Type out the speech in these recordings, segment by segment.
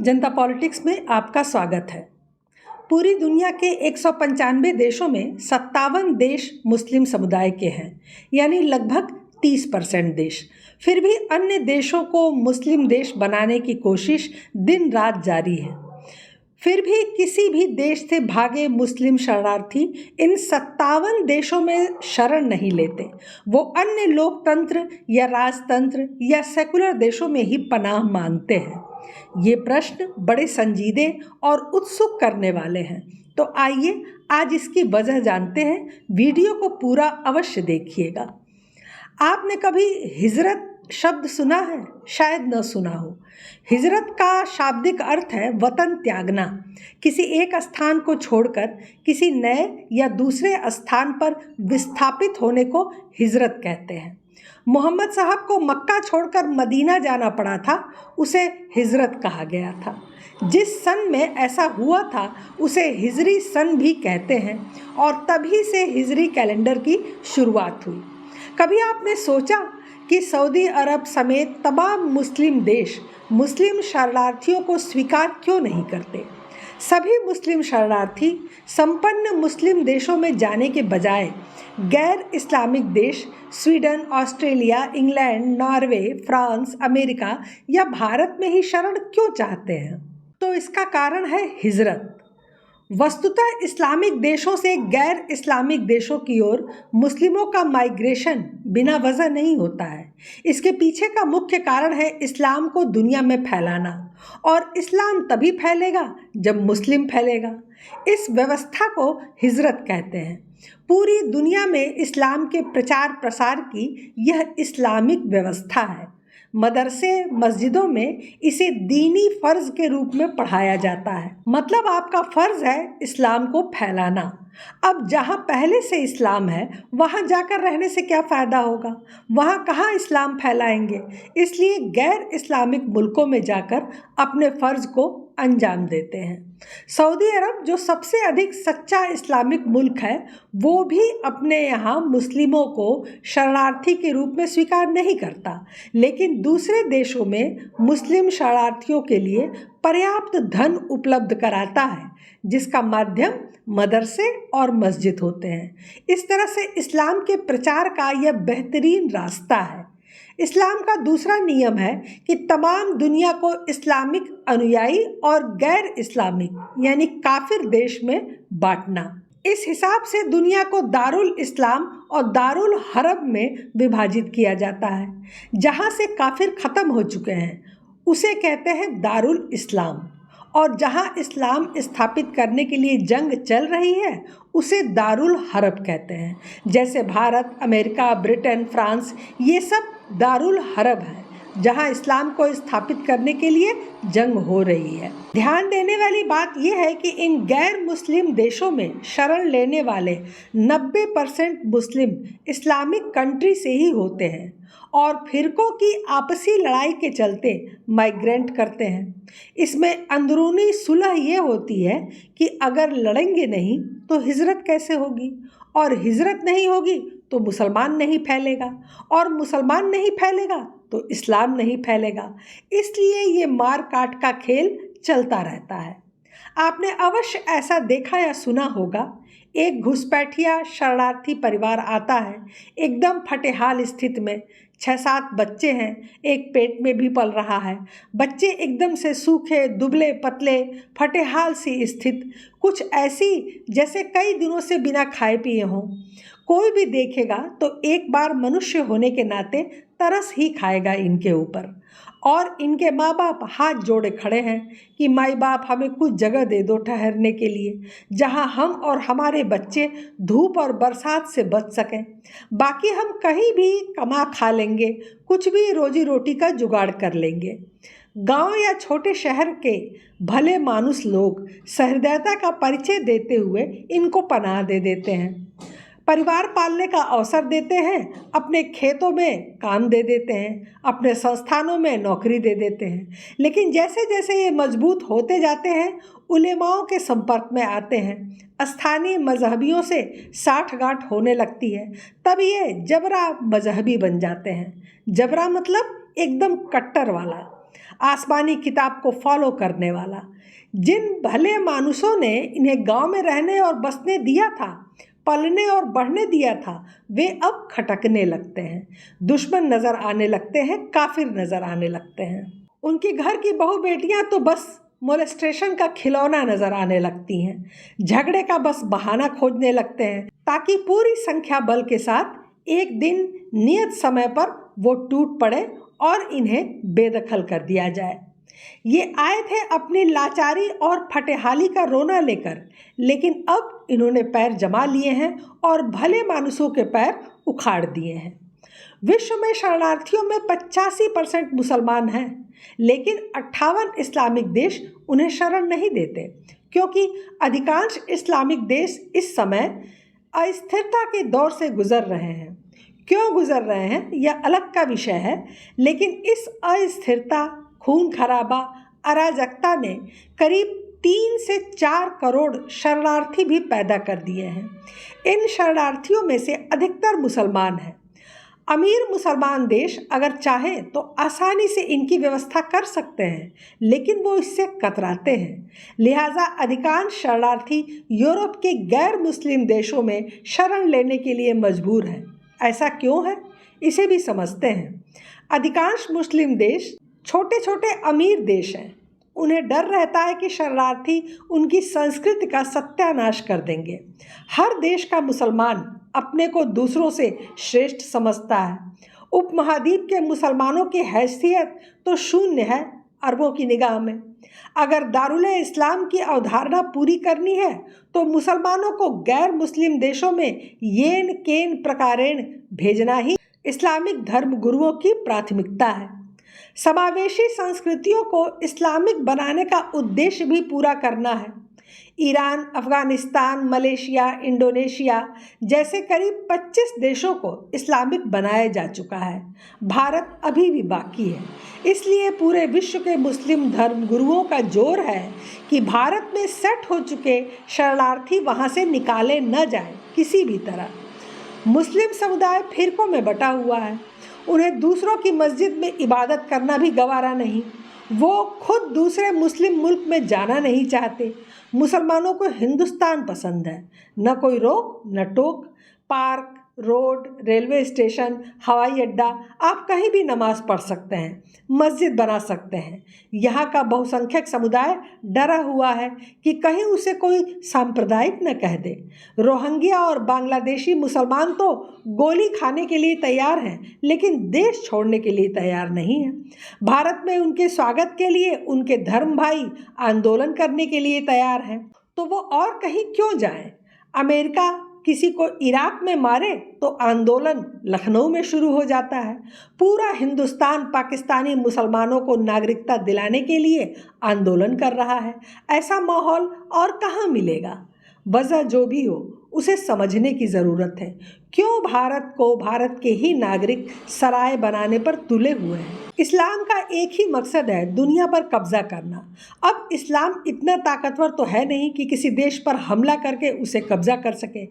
जनता politics में आपका स्वागत है। पूरी दुनिया के 195 देशों में 57 देश मुस्लिम समुदाय के हैं, यानी लगभग 30% देश। फिर भी अन्य देशों को मुस्लिम देश बनाने की कोशिश दिन रात जारी है। फिर भी किसी भी देश से भागे मुस्लिम शरणार्थी इन 57 देशों में शरण नहीं लेते। वो अन्य लोकतंत्र या राजतंत्र या सेकुलर देशों में ही पनाह मांगते हैं। ये प्रश्न बड़े संजीदे और उत्सुक करने वाले हैं। तो आइए आज इसकी वजह जानते हैं। वीडियो को पूरा अवश्य देखिएगा। आपने कभी हिजरत शब्द सुना है? शायद न सुना हो। हिजरत का शाब्दिक अर्थ है वतन त्यागना। किसी एक स्थान को छोड़कर किसी नए या दूसरे स्थान पर विस्थापित होने को हिजरत कहते हैं। मोहम्मद साहब को मक्का छोड़कर मदीना जाना पड़ा था, उसे हिजरत कहा गया था। जिस सन में ऐसा हुआ था उसे हिजरी सन भी कहते हैं और तभी से हिजरी कैलेंडर की शुरुआत हुई। कभी आपने सोचा कि सऊदी अरब समेत तमाम मुस्लिम देश मुस्लिम शरणार्थियों को स्वीकार क्यों नहीं करते? सभी मुस्लिम शरणार्थी संपन्न मुस्लिम देशों में जाने के बजाय गैर इस्लामिक देश Sweden, Australia, England, Norway, France, America या भारत में ही शरण क्यों चाहते हैं? तो इसका कारण है हिजरत। वस्तुतः इस्लामिक देशों से गैर इस्लामिक देशों की ओर मुस्लिमों का माइग्रेशन बिना वजह नहीं होता है। इसके पीछे का मुख्य कारण है इस्लाम को दुनिया में फैलाना, और इस्लाम तभी फैलेगा जब मुस्लिम फैलेगा। इस व्यवस्था को हिजरत कहते हैं। पूरी दुनिया में इस्लाम के प्रचार प्रसार की यह इस्लामिक व्यवस्था है। मदरसे मस्जिदों में इसे दीनी फ़र्ज़ के रूप में पढ़ाया जाता है। मतलब आपका फ़र्ज़ है इस्लाम को फैलाना। अब जहाँ पहले से इस्लाम है वहाँ जाकर रहने से क्या फ़ायदा होगा? वहाँ कहाँ इस्लाम फैलाएंगे? इसलिए गैर इस्लामिक मुल्कों में जाकर अपने फ़र्ज़ को अंजाम देते हैं। सऊदी अरब जो सबसे अधिक सच्चा इस्लामिक मुल्क है, वो भी अपने यहाँ मुस्लिमों को शरणार्थी के रूप में स्वीकार नहीं करता, लेकिन दूसरे देशों में मुस्लिम शरणार्थियों के लिए पर्याप्त धन उपलब्ध कराता है, जिसका माध्यम मदरसे और मस्जिद होते हैं। इस तरह से इस्लाम के प्रचार का यह बेहतरीन रास्ता है। इस्लाम का दूसरा नियम है कि तमाम दुनिया को इस्लामिक अनुयायी और गैर इस्लामिक यानी काफिर देश में बांटना। इस हिसाब से दुनिया को दारुल इस्लाम और दारुल हरब में विभाजित किया जाता है। जहाँ से काफिर ख़त्म हो चुके हैं उसे कहते हैं दारुल इस्लाम, और जहाँ इस्लाम स्थापित करने के लिए जंग चल रही है उसे दारुल हरब कहते हैं। जैसे भारत, अमेरिका, ब्रिटेन, फ्रांस, ये सब दारुल हरब है जहाँ इस्लाम को स्थापित करने के लिए जंग हो रही है। ध्यान देने वाली बात यह है कि इन गैर मुस्लिम देशों में शरण लेने वाले 90% मुस्लिम इस्लामिक कंट्री से ही होते हैं और फिरकों की आपसी लड़ाई के चलते माइग्रेंट करते हैं। इसमें अंदरूनी सुलह ये होती है कि अगर लड़ेंगे नहीं तो हिजरत कैसे होगी, और हिजरत नहीं होगी तो मुसलमान नहीं फैलेगा, और मुसलमान नहीं फैलेगा तो इस्लाम नहीं फैलेगा। इसलिए ये मार काट का खेल चलता रहता है। आपने अवश्य ऐसा देखा या सुना होगा, एक घुसपैठिया शरणार्थी परिवार आता है, एकदम फटेहाल स्थिति में। 6-7 बच्चे हैं, एक पेट में भी पल रहा है। बच्चे एकदम से सूखे, दुबले पतले, फटेहाल सी स्थिति, कुछ ऐसी जैसे कई दिनों से बिना खाए पिए हों। कोई भी देखेगा तो एक बार मनुष्य होने के नाते तरस ही खाएगा इनके ऊपर। और इनके माँ बाप हाथ जोड़े खड़े हैं कि माई बाप हमें कुछ जगह दे दो ठहरने के लिए, जहाँ हम और हमारे बच्चे धूप और बरसात से बच सकें। बाकी हम कहीं भी कमा खा लेंगे, कुछ भी रोजी रोटी का जुगाड़ कर लेंगे। गांव या छोटे शहर के भले मानुस लोग सहृदयता का परिचय देते हुए इनको पनाह दे देते हैं, परिवार पालने का अवसर देते हैं, अपने खेतों में काम दे देते हैं, अपने संस्थानों में नौकरी दे देते हैं। लेकिन जैसे जैसे ये मजबूत होते जाते हैं, उलेमाओं के संपर्क में आते हैं, स्थानीय मजहबियों से साठगांठ होने लगती है, तब ये जबरा मजहबी बन जाते हैं। जबरा मतलब एकदम कट्टर वाला। आसमानी किताब को फॉलो करने वाला। जिन भले मानुषों ने इन्हें गांव में रहने और बसने दिया था, पलने और बढ़ने दिया था, वे अब खटकने लगते हैं, दुश्मन नजर आने लगते हैं, काफिर नजर आने लगते हैं। उनकी घर की बहू बेटियां तो बस मोलेस्टेशन का खिलौना नजर आने लगती हैं, झगड़े का बस बहाना खोजने लगते हैं ताकि पूरी संख्या बल के साथ एक दिन नियत समय पर वो टूट पड़े और इन्हें बेदखल कर दिया जाए। ये आए थे अपनी लाचारी और फटेहाली का रोना लेकर, लेकिन अब इन्होंने पैर जमा लिए हैं और भले मानुषों के पैर उखाड़ दिए हैं। विश्व में शरणार्थियों में 85% मुसलमान हैं, लेकिन 58 इस्लामिक देश उन्हें शरण नहीं देते, क्योंकि अधिकांश इस्लामिक देश इस समय अस्थिरता के दौर से गुजर रहे हैं। क्यों गुजर रहे हैं यह अलग का विषय है, लेकिन इस अस्थिरता, खून खराबा, अराजकता ने करीब 3 से 4 करोड़ शरणार्थी भी पैदा कर दिए हैं। इन शरणार्थियों में से अधिकतर मुसलमान हैं। अमीर मुसलमान देश अगर चाहें तो आसानी से इनकी व्यवस्था कर सकते हैं, लेकिन वो इससे कतराते हैं। लिहाजा अधिकांश शरणार्थी यूरोप के गैर मुस्लिम देशों में शरण लेने के लिए मजबूर हैं। ऐसा क्यों है, इसे भी समझते हैं। अधिकांश मुस्लिम देश छोटे छोटे अमीर देश हैं। उन्हें डर रहता है कि शरणार्थी उनकी संस्कृति का सत्यानाश कर देंगे। हर देश का मुसलमान अपने को दूसरों से श्रेष्ठ समझता है। उपमहाद्वीप के मुसलमानों की हैसियत तो शून्य है अरबों की निगाह में। अगर दारुल इस्लाम की अवधारणा पूरी करनी है तो मुसलमानों को गैर मुस्लिम देशों में येन केन प्रकारेण भेजना ही इस्लामिक धर्म गुरुओं की प्राथमिकता है। समावेशी संस्कृतियों को इस्लामिक बनाने का उद्देश्य भी पूरा करना है। ईरान, अफगानिस्तान, मलेशिया, इंडोनेशिया जैसे करीब 25 देशों को इस्लामिक बनाया जा चुका है। भारत अभी भी बाकी है। इसलिए पूरे विश्व के मुस्लिम धर्म गुरुओं का जोर है कि भारत में सेट हो चुके शरणार्थी वहाँ से निकाले न जाए किसी भी तरह। मुस्लिम समुदाय फिरकों में बटा हुआ है। उन्हें दूसरों की मस्जिद में इबादत करना भी गवारा नहीं। वो खुद दूसरे मुस्लिम मुल्क में जाना नहीं चाहते। मुसलमानों को हिंदुस्तान पसंद है, न कोई रोक न टोक। पार्क, रोड, रेलवे स्टेशन, हवाई अड्डा, आप कहीं भी नमाज पढ़ सकते हैं, मस्जिद बना सकते हैं। यहाँ का बहुसंख्यक समुदाय डरा हुआ है कि कहीं उसे कोई सांप्रदायिक न कह दे। रोहिंग्या और बांग्लादेशी मुसलमान तो गोली खाने के लिए तैयार हैं, लेकिन देश छोड़ने के लिए तैयार नहीं हैं। भारत में उनके स्वागत के लिए उनके धर्म भाई आंदोलन करने के लिए तैयार हैं, तो वो और कहीं क्यों जाएं? अमेरिका किसी को इराक में मारे तो आंदोलन लखनऊ में शुरू हो जाता है। पूरा हिंदुस्तान पाकिस्तानी मुसलमानों को नागरिकता दिलाने के लिए आंदोलन कर रहा है। ऐसा माहौल और कहाँ मिलेगा? वजह जो भी हो, उसे समझने की ज़रूरत है। क्यों भारत को भारत के ही नागरिक सराय बनाने पर तुले हुए हैं? इस्लाम का एक ही मकसद है, दुनिया पर कब्जा करना। अब इस्लाम इतना ताकतवर तो है नहीं कि किसी देश पर हमला करके उसे कब्जा कर सके।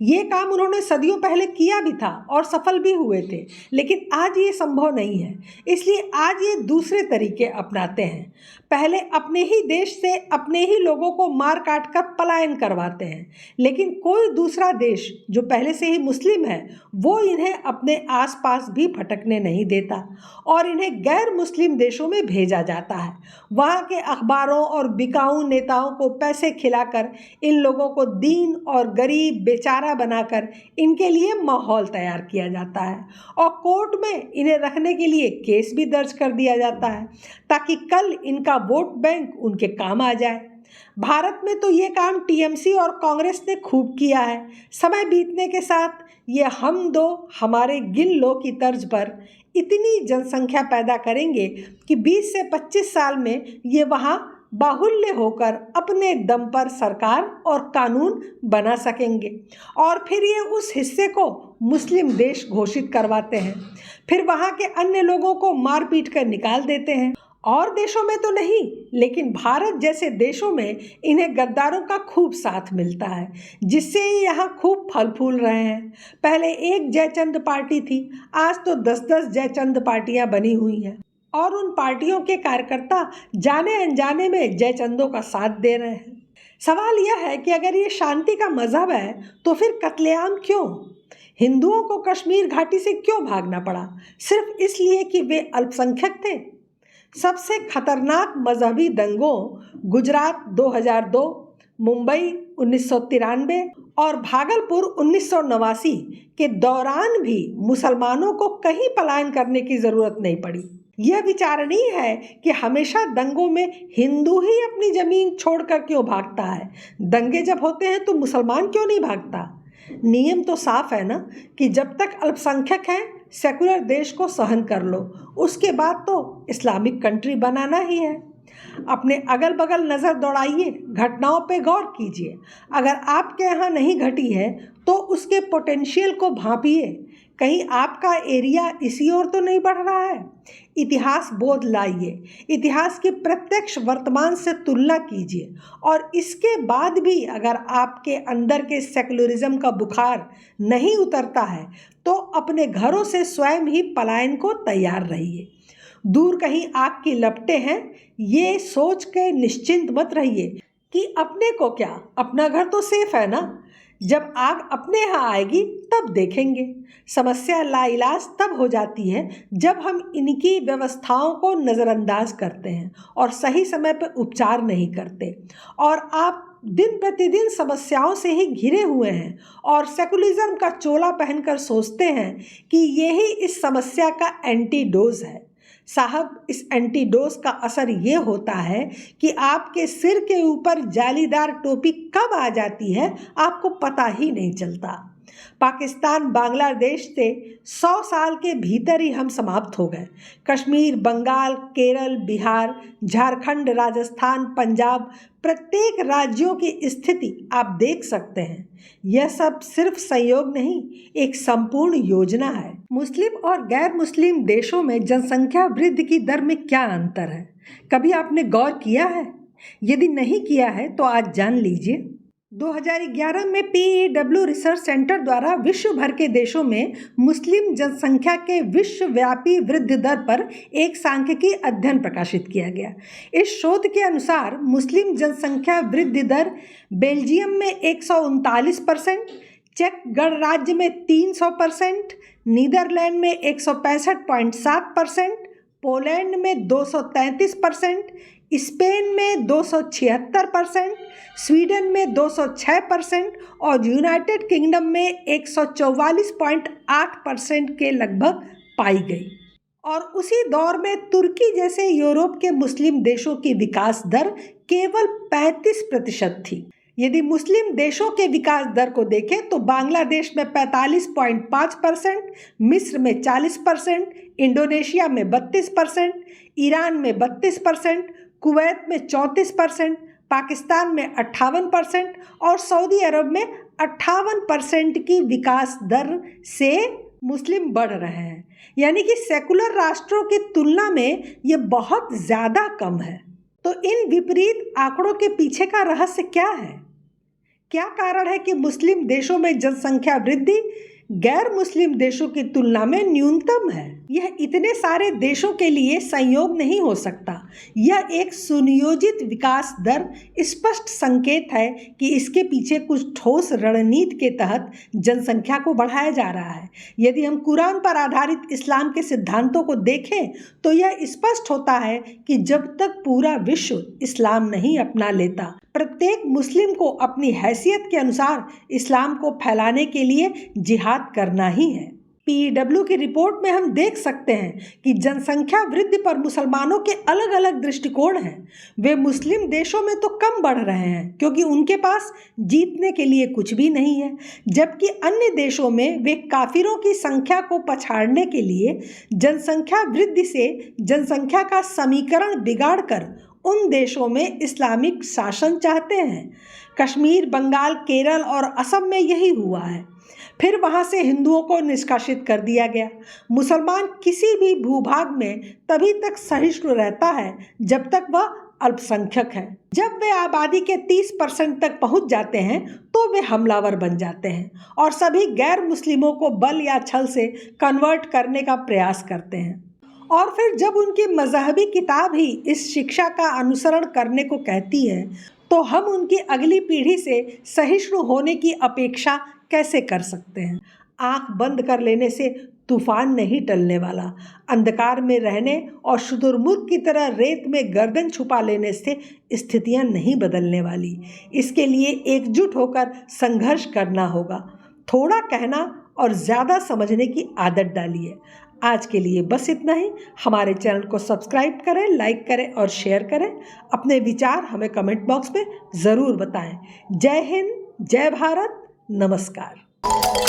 ये काम उन्होंने सदियों पहले किया भी था और सफल भी हुए थे, लेकिन आज ये संभव नहीं है। इसलिए आज ये दूसरे तरीके अपनाते हैं। पहले अपने ही देश से अपने ही लोगों को मार काट कर पलायन करवाते हैं, लेकिन कोई दूसरा देश जो पहले से ही मुस्लिम है वो इन्हें अपने आसपास भी भटकने नहीं देता और इन्हें गैर मुस्लिम देशों में भेजा जाता है। वहाँ के अखबारों और बिकाऊ नेताओं को पैसे खिलाकर इन लोगों को दीन और गरीब बेचारा बनाकर इनके लिए माहौल तैयार किया जाता है और कोर्ट में इन्हें रखने के लिए केस भी दर्ज कर दिया जाता है ताकि कल इनका वोट बैंक उनके काम आ जाए। भारत में तो ये काम टीएमसी और कांग्रेस ने खूब किया है। समय बीतने के साथ ये हम दो हमारे गिन लो की तर्ज पर इतनी जनसंख्या पैदा करेंगे कि 20 से 25 साल में ये वहाँ बाहुल्य होकर अपने दम पर सरकार और कानून बना सकेंगे और फिर ये उस हिस्से को मुस्लिम देश घोषित करवाते हैं। फिर वहाँ के अन्य लोगों को मार पीट कर निकाल देते हैं। और देशों में तो नहीं, लेकिन भारत जैसे देशों में इन्हें गद्दारों का खूब साथ मिलता है, जिससे ये यहाँ खूब फल फूल रहे हैं। पहले एक जयचंद पार्टी थी, आज तो 10-10 जयचंद पार्टियाँ बनी हुई हैं और उन पार्टियों के कार्यकर्ता जाने अनजाने में जयचंदों का साथ दे रहे हैं। सवाल यह है कि अगर ये शांति का मजहब है तो फिर कत्लेआम क्यों? हिंदुओं को कश्मीर घाटी से क्यों भागना पड़ा? सिर्फ इसलिए कि वे अल्पसंख्यक थे? सबसे खतरनाक मजहबी दंगों गुजरात 2002, मुंबई 1993 और भागलपुर 1989 के दौरान भी मुसलमानों को कहीं पलायन करने की जरूरत नहीं पड़ी। यह विचारणीय है कि हमेशा दंगों में हिंदू ही अपनी जमीन छोड़कर क्यों भागता है। दंगे जब होते हैं तो मुसलमान क्यों नहीं भागता? नियम तो साफ है ना कि जब तक अल्पसंख्यक हैं सेकुलर देश को सहन कर लो, उसके बाद तो इस्लामिक कंट्री बनाना ही है। अपने अगल बगल नज़र दौड़ाइए, घटनाओं पे गौर कीजिए। अगर आपके यहाँ नहीं घटी है तो उसके पोटेंशियल को भांपिए। कहीं आपका एरिया इसी ओर तो नहीं बढ़ रहा है? इतिहास बोध लाइए, इतिहास की प्रत्यक्ष वर्तमान से तुलना कीजिए और इसके बाद भी अगर आपके अंदर के सेकुलरिज्म का बुखार नहीं उतरता है तो अपने घरों से स्वयं ही पलायन को तैयार रहिए। दूर कहीं आग की लपटें हैं, ये सोच के निश्चिंत मत रहिए कि अपने को क्या, अपना घर तो सेफ है ना। जब आग अपने यहाँ आएगी तब देखेंगे। समस्या लाइलाज तब हो जाती है जब हम इनकी व्यवस्थाओं को नज़रअंदाज करते हैं और सही समय पर उपचार नहीं करते। और आप दिन प्रतिदिन समस्याओं से ही घिरे हुए हैं और सेकुलरिज्म का चोला पहनकर सोचते हैं कि यही इस समस्या का एंटीडोज है। साहब, इस एंटीडोज का असर ये होता है कि आपके सिर के ऊपर जालीदार टोपी कब आ जाती है आपको पता ही नहीं चलता। पाकिस्तान बांग्लादेश से 100 साल के भीतर ही हम समाप्त हो गए। कश्मीर, बंगाल, केरल, बिहार, झारखंड, राजस्थान, पंजाब, प्रत्येक राज्यों की स्थिति आप देख सकते हैं। यह सब सिर्फ संयोग नहीं, एक संपूर्ण योजना है। मुस्लिम और गैर मुस्लिम देशों में जनसंख्या वृद्धि की दर में क्या अंतर है? कभी आपने गौर किया है? यदि नहीं किया है तो आज जान लीजिए। 2011 में PEW रिसर्च सेंटर द्वारा विश्व भर के देशों में मुस्लिम जनसंख्या के विश्वव्यापी वृद्धि दर पर एक सांख्यिकी अध्ययन प्रकाशित किया गया। इस शोध के अनुसार मुस्लिम जनसंख्या वृद्धि दर बेल्जियम में 139%, चेक गणराज्य में 300%, नीदरलैंड में 165.7%, पोलैंड में 233%, स्पेन में 276%, स्वीडन में 206% और यूनाइटेड किंगडम में 144.8% के लगभग पाई गई। और उसी दौर में तुर्की जैसे यूरोप के मुस्लिम देशों की विकास दर केवल 35% थी। यदि मुस्लिम देशों के विकास दर को देखें तो बांग्लादेश में 45.5%, मिस्र में 40%, इंडोनेशिया में 32%, ईरान में 32%, कुवैत में 34%, पाकिस्तान में 58% और सऊदी अरब में 58% की विकास दर से मुस्लिम बढ़ रहे हैं। यानी कि सेकुलर राष्ट्रों की तुलना में ये बहुत ज़्यादा कम है। तो इन विपरीत आंकड़ों के पीछे का रहस्य क्या है? क्या कारण है कि मुस्लिम देशों में जनसंख्या वृद्धि गैर मुस्लिम देशों की तुलना में न्यूनतम है? यह इतने सारे देशों के लिए संयोग नहीं हो सकता। यह एक सुनियोजित विकास दर स्पष्ट संकेत है कि इसके पीछे कुछ ठोस रणनीति के तहत जनसंख्या को बढ़ाया जा रहा है। यदि हम कुरान पर आधारित इस्लाम के सिद्धांतों को देखें तो यह स्पष्ट होता है कि जब तक पूरा विश्व इस्लाम नहीं अपना लेता, प्रत्येक मुस्लिम को अपनी हैसियत के अनुसार इस्लाम को फैलाने के लिए जिहाद करना ही है। PEW की रिपोर्ट में हम देख सकते हैं कि जनसंख्या वृद्धि पर मुसलमानों के अलग अलग दृष्टिकोण हैं। वे मुस्लिम देशों में तो कम बढ़ रहे हैं क्योंकि उनके पास जीतने के लिए कुछ भी नहीं है, जबकि अन्य देशों में वे काफिरों की संख्या को पछाड़ने के लिए जनसंख्या वृद्धि से जनसंख्या का समीकरण बिगाड़कर उन देशों में इस्लामिक शासन चाहते हैं। कश्मीर, बंगाल, केरल और असम में यही हुआ है। फिर वहाँ से हिंदुओं को निष्कासित कर दिया गया। मुसलमान किसी भी भूभाग में तभी तक सहिष्णु रहता है जब तक वह अल्पसंख्यक है। जब वे आबादी के 30% तक पहुँच जाते हैं तो वे हमलावर बन जाते हैं और सभी गैर मुस्लिमों को बल या छल से कन्वर्ट करने का प्रयास करते हैं। और फिर जब उनकी मजहबी किताब ही इस शिक्षा का अनुसरण करने को कहती है, तो हम उनकी अगली पीढ़ी से सहिष्णु होने की अपेक्षा कैसे कर सकते हैं। आंख बंद कर लेने से तूफान नहीं टलने वाला। अंधकार में रहने और शुतुरमुर्ग की तरह रेत में गर्दन छुपा लेने से स्थितियां नहीं बदलने वाली। इसके लिए एकजुट होकर संघर्ष करना होगा। थोड़ा कहना और ज़्यादा समझने की आदत डालिए। आज के लिए बस इतना ही। हमारे चैनल को सब्सक्राइब करें, लाइक करें और शेयर करें। अपने विचार हमें कमेंट बॉक्स में ज़रूर बताएं। जय हिंद, जय भारत, नमस्कार।